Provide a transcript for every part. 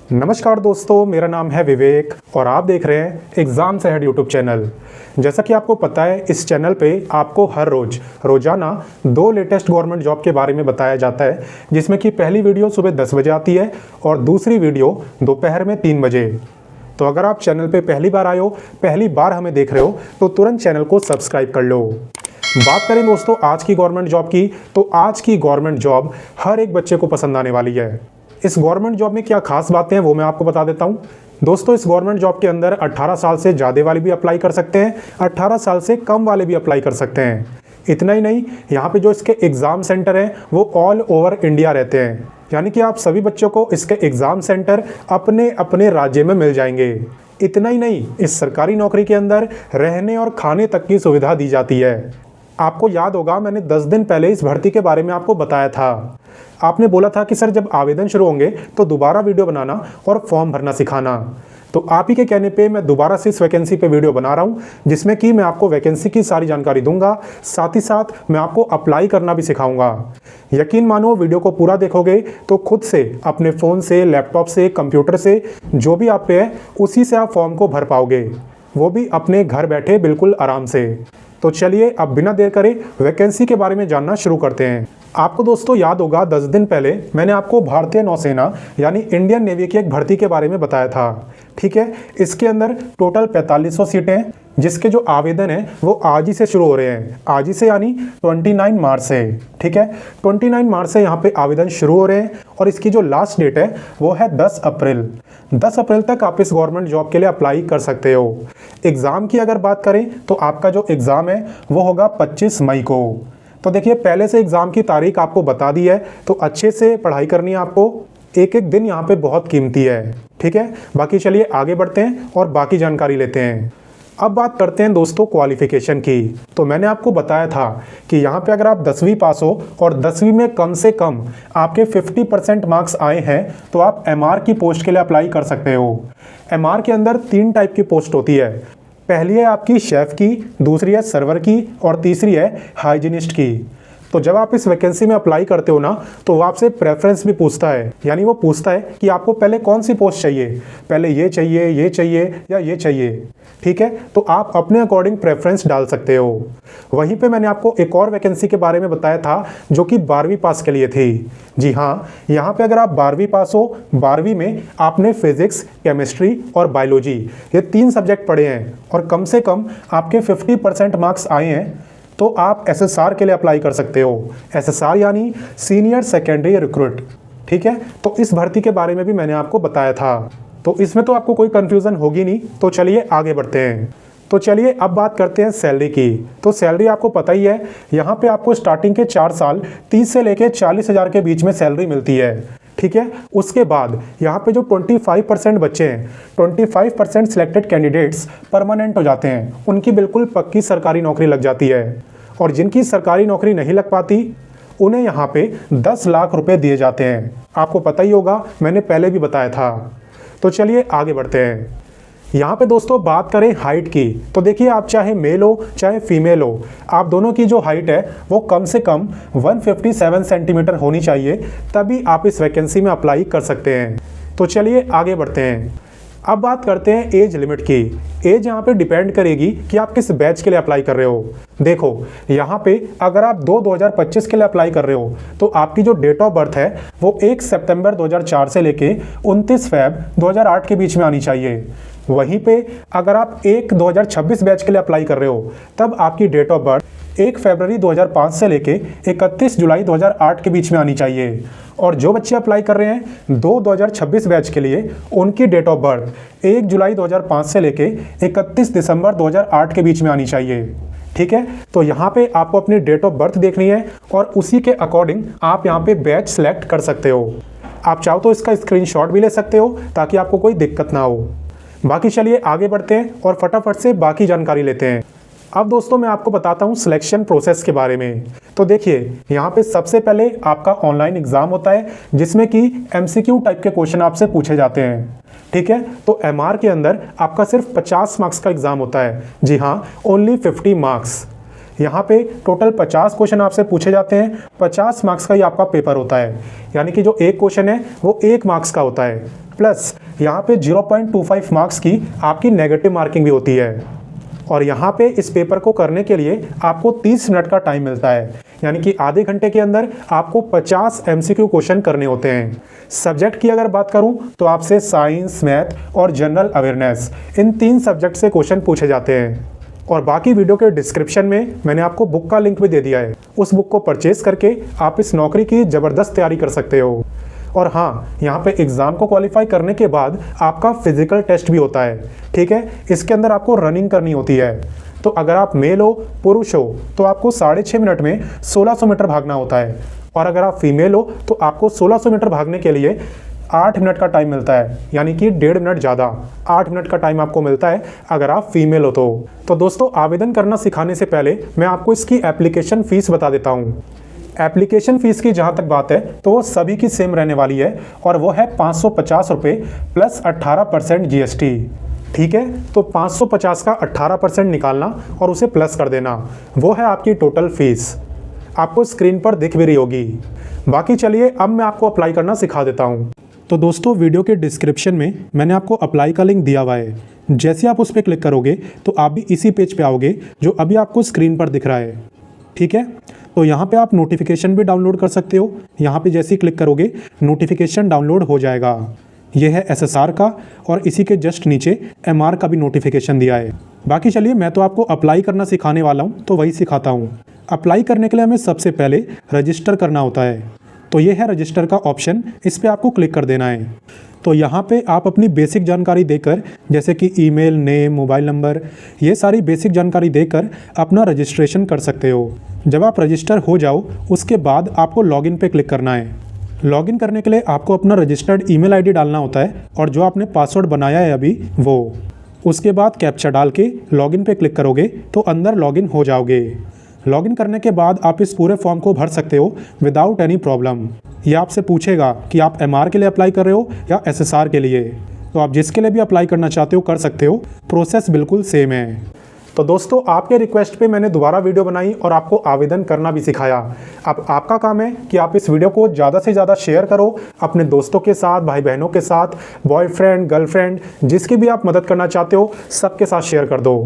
नमस्कार दोस्तों, मेरा नाम है विवेक और आप देख रहे हैं एग्ज़ाम से हेड यूट्यूब चैनल। जैसा कि आपको पता है, इस चैनल पे आपको हर रोज़ाना 2 लेटेस्ट गवर्नमेंट जॉब के बारे में बताया जाता है, जिसमें कि पहली वीडियो सुबह 10 बजे आती है और दूसरी वीडियो दोपहर में 3 बजे। तो अगर आप चैनल पे पहली बार आए हो, पहली बार हमें देख रहे हो, तो तुरंत चैनल को सब्सक्राइब कर लो। बात करें दोस्तों आज की गवर्नमेंट जॉब की, तो आज की गवर्नमेंट जॉब हर एक बच्चे को पसंद आने वाली है। इस गवर्नमेंट जॉब में क्या खास बातें हैं वो मैं आपको बता देता हूँ। दोस्तों, इस गवर्नमेंट जॉब के अंदर 18 साल से ज़्यादा वाले भी अप्लाई कर सकते हैं, 18 साल से कम वाले भी अप्लाई कर सकते हैं। इतना ही नहीं, यहाँ पे जो इसके एग्ज़ाम सेंटर हैं वो ऑल ओवर इंडिया रहते हैं, यानी कि आप सभी बच्चों को इसके एग्ज़ाम सेंटर अपने अपने राज्य में मिल जाएंगे। इतना ही नहीं, इस सरकारी नौकरी के अंदर रहने और खाने तक की सुविधा दी जाती है। आपको याद होगा, मैंने 10 दिन पहले इस भर्ती के बारे में आपको बताया था। आपने बोला था कि सर जब आवेदन शुरू होंगे तो दोबारा वीडियो बनाना और फॉर्म भरना सिखाना। तो आप ही के कहने पे मैं दोबारा से इस वैकेंसी पे वीडियो बना रहा हूँ, जिसमें कि मैं आपको वैकेंसी की सारी जानकारी दूंगा, साथ ही साथ मैं आपको अप्लाई करना भी सिखाऊंगा। यकीन मानो, वीडियो को पूरा देखोगे तो खुद से अपने फ़ोन से, लैपटॉप से, कंप्यूटर से, जो भी आप पे है उसी से आप फॉर्म को भर पाओगे, वो भी अपने घर बैठे बिल्कुल आराम से। तो चलिए अब बिना देर करे वैकेंसी के बारे में जानना शुरू करते हैं। आपको दोस्तों याद होगा, 10 दिन पहले मैंने आपको भारतीय नौसेना यानी इंडियन नेवी की एक भर्ती के बारे में बताया था। ठीक है, इसके अंदर टोटल 4500 सीटें हैं, जिसके जो आवेदन है वो आज ही से शुरू हो रहे हैं। आज ही से यानी 29 मार्च से। ठीक है, 29 मार्च से यहाँ पे आवेदन शुरू हो रहे हैं और इसकी जो लास्ट डेट है वो है 10 अप्रैल। 10 अप्रैल तक आप इस गवर्नमेंट जॉब के लिए अप्लाई कर सकते हो। एग्ज़ाम की अगर बात करें तो आपका जो एग्ज़ाम है वो होगा 25 मई को। तो देखिए, पहले से एग्ज़ाम की तारीख आपको बता दी है, तो अच्छे से पढ़ाई करनी है आपको। एक एक दिन यहाँ पे बहुत कीमती है। ठीक है, बाकी चलिए आगे बढ़ते हैं और बाकी जानकारी लेते हैं। अब बात करते हैं दोस्तों क्वालिफिकेशन की। तो मैंने आपको बताया था कि यहाँ पे अगर आप 10वीं पास हो और 10वीं में कम से कम आपके 50% मार्क्स आए हैं तो आप एमआर की पोस्ट के लिए अप्लाई कर सकते हो। एमआर के अंदर 3 टाइप की पोस्ट होती है। पहली है आपकी शेफ़ की, दूसरी है सर्वर की और तीसरी है हाइजीनिस्ट की। तो जब आप इस वैकेंसी में अप्लाई करते हो ना, तो वो आपसे प्रेफरेंस भी पूछता है, यानी वो पूछता है कि आपको पहले कौन सी पोस्ट चाहिए, पहले ये चाहिए या ये चाहिए। ठीक है, तो आप अपने अकॉर्डिंग प्रेफरेंस डाल सकते हो। वहीं पे मैंने आपको एक और वैकेंसी के बारे में बताया था जो कि 12वीं पास के लिए थी। जी हाँ, यहाँ पे अगर आप 12वीं पास हो, 12वीं में आपने फिजिक्स, केमिस्ट्री और बायोलॉजी ये 3 सब्जेक्ट पढ़े हैं और कम से कम आपके 50% मार्क्स आए हैं, तो आप एसएसआर के लिए अप्लाई कर सकते हो। एसएसआर यानी सीनियर सेकेंडरी रिक्रूट। ठीक है, तो इस भर्ती के बारे में भी मैंने आपको बताया था, तो इसमें तो आपको कोई कंफ्यूजन होगी नहीं। तो चलिए आगे बढ़ते हैं। तो चलिए अब बात करते हैं सैलरी की। तो सैलरी आपको पता ही है, यहाँ पे आपको स्टार्टिंग के 4 साल 30 से लेके 40 हज़ार के बीच में सैलरी मिलती है। ठीक है, उसके बाद यहाँ पे जो 25% बच्चे हैं, 25% सिलेक्टेड कैंडिडेट्स परमानेंट हो जाते हैं, उनकी बिल्कुल पक्की सरकारी नौकरी लग जाती है। और जिनकी सरकारी नौकरी नहीं लग पाती, उन्हें यहाँ पे 10 लाख रुपए दिए जाते हैं। आपको पता ही होगा, मैंने पहले भी बताया था। तो चलिए आगे बढ़ते हैं। यहाँ पे दोस्तों बात करें हाइट की, तो देखिए आप चाहे मेल हो चाहे फीमेल हो, आप दोनों की जो हाइट है वो कम से कम 157 सेंटीमीटर होनी चाहिए, तभी आप इस वैकेंसी में अप्लाई कर सकते हैं। तो चलिए आगे बढ़ते हैं। अब बात करते हैं एज लिमिट की। एज यहाँ पे डिपेंड करेगी कि आप किस बैच के लिए अप्लाई कर रहे हो। देखो, यहाँ पे अगर आप 2025 के लिए अप्लाई कर रहे हो तो आपकी जो डेट ऑफ बर्थ है वो 1 सितंबर 2004 से लेके 29 फरवरी 2008 के बीच में आनी चाहिए। वहीं पे अगर आप 2026 बैच के लिए अप्लाई कर रहे हो, तब आपकी डेट ऑफ बर्थ 1 फरवरी 2005 से लेके 31 जुलाई 2008 के बीच में आनी चाहिए। और जो बच्चे अप्लाई कर रहे हैं 2026 बैच के लिए, उनकी डेट ऑफ बर्थ 1 जुलाई 2005 से लेके 31 दिसंबर 2008 के बीच में आनी चाहिए। ठीक है, तो यहाँ पे आपको अपनी डेट ऑफ बर्थ देखनी है और उसी के अकॉर्डिंग आप यहाँ पे बैच सेलेक्ट कर सकते हो। आप चाहो तो इसका स्क्रीनशॉट भी ले सकते हो ताकि आपको कोई दिक्कत ना हो। बाकी चलिए आगे बढ़ते हैं और फटाफट से बाकी जानकारी लेते हैं। अब दोस्तों मैं आपको बताता हूँ सिलेक्शन प्रोसेस के बारे में। तो देखिए, यहाँ पे सबसे पहले आपका ऑनलाइन एग्ज़ाम होता है, जिसमें कि एमसीक्यू टाइप के क्वेश्चन आपसे पूछे जाते हैं। ठीक है, तो एमआर के अंदर आपका सिर्फ 50 मार्क्स का एग्ज़ाम होता है। जी हाँ, ओनली 50 मार्क्स। यहाँ पे टोटल 50 क्वेश्चन आपसे पूछे जाते हैं, 50 मार्क्स का ही आपका पेपर होता है। यानी कि जो एक क्वेश्चन है वो 1 मार्क्स का होता है, प्लस यहाँ पे 0.25 मार्क्स की आपकी नेगेटिव मार्किंग भी होती है। और यहाँ पे इस पेपर को करने के लिए आपको 30 मिनट का टाइम मिलता है, यानी कि आधे घंटे के अंदर आपको 50 MCQ क्वेश्चन करने होते हैं। सब्जेक्ट की अगर बात करूँ तो आपसे साइंस, मैथ और जनरल अवेयरनेस, इन 3 सब्जेक्ट से क्वेश्चन पूछे जाते हैं। और बाकी वीडियो के डिस्क्रिप्शन में मैंने आपको बुक का लिंक भी दे दिया है, उस बुक को परचेज करके आप इस नौकरी की ज़बरदस्त तैयारी कर सकते हो। और हाँ, यहाँ पे एग्ज़ाम को क्वालिफाई करने के बाद आपका फिजिकल टेस्ट भी होता है, ठीक है। इसके अंदर आपको रनिंग करनी होती है। तो अगर आप मेल हो, पुरुष हो, तो आपको 6.5 मिनट में 1600 मीटर भागना होता है, और अगर आप फीमेल हो तो आपको 1600 मीटर भागने के लिए 8 मिनट का टाइम मिलता है, यानी कि 1.5 मिनट ज़्यादा, 8 मिनट का टाइम आपको मिलता है अगर आप फीमेल हो तो दोस्तों, आवेदन करना सिखाने से पहले मैं आपको इसकी एप्लीकेशन फ़ीस बता देता हूँ। एप्लीकेशन फ़ीस की जहाँ तक बात है तो वो सभी की सेम रहने वाली है, और वो है 550 रुपये प्लस 18% GST, ठीक है। तो 550 का 18% निकालना और उसे प्लस कर देना, वो है आपकी टोटल फ़ीस। आपको स्क्रीन पर दिख भी रही होगी। बाकी चलिए अब मैं आपको अप्लाई करना सिखा देता हूँ। तो दोस्तों, वीडियो के डिस्क्रिप्शन में मैंने आपको अप्लाई का लिंक दिया हुआ है। जैसे आप उस पर क्लिक करोगे तो आप भी इसी पेज पे आओगे जो अभी आपको स्क्रीन पर दिख रहा है, ठीक है। तो यहाँ पे आप नोटिफिकेशन भी डाउनलोड कर सकते हो। यहाँ पे जैसे ही क्लिक करोगे नोटिफिकेशन डाउनलोड हो जाएगा। ये है SSR का, और इसी के जस्ट नीचे MR का भी नोटिफिकेशन दिया है। बाकी चलिए, मैं तो आपको अप्लाई करना सिखाने वाला हूँ तो वही सिखाता हूँ। अप्लाई करने के लिए हमें सबसे पहले रजिस्टर करना होता है। तो ये है रजिस्टर का ऑप्शन, इस पर आपको क्लिक कर देना है। तो यहाँ पे आप अपनी बेसिक जानकारी देकर, जैसे कि ईमेल, नेम, मोबाइल नंबर, ये सारी बेसिक जानकारी देकर अपना रजिस्ट्रेशन कर सकते हो। जब आप रजिस्टर हो जाओ उसके बाद आपको लॉगिन पे क्लिक करना है। लॉगिन करने के लिए आपको अपना रजिस्टर्ड ईमेल आईडी डालना होता है, और जो आपने पासवर्ड बनाया है अभी वो। उसके बाद कैप्चा डाल के लॉगिन पे क्लिक करोगे तो अंदर लॉगिन हो जाओगे। लॉगिन करने के बाद आप इस पूरे फॉर्म को भर सकते हो विदाउट एनी प्रॉब्लम। ये आपसे पूछेगा कि आप MR के लिए अप्लाई कर रहे हो या SSR के लिए। तो आप जिसके लिए भी अप्लाई करना चाहते हो कर सकते हो, प्रोसेस बिल्कुल सेम है। तो दोस्तों, आपके रिक्वेस्ट पे मैंने दोबारा वीडियो बनाई और आपको आवेदन करना भी सिखाया। अब आपका काम है कि आप इस वीडियो को ज़्यादा से ज़्यादा शेयर करो अपने दोस्तों के साथ, भाई बहनों के साथ, बॉयफ्रेंड, गर्लफ्रेंड, जिसकी भी आप मदद करना चाहते हो सबके साथ शेयर कर दो।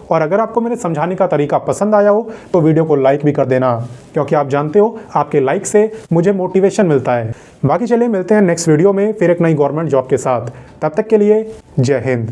और अगर आपको मेरे समझाने का तरीका पसंद आया हो तो वीडियो को लाइक भी कर देना, क्योंकि आप जानते हो आपके लाइक से मुझे मोटिवेशन मिलता है। बाकी चलिए मिलते हैं नेक्स्ट वीडियो में फिर एक नई गवर्नमेंट जॉब के साथ। तब तक के लिए जय हिंद।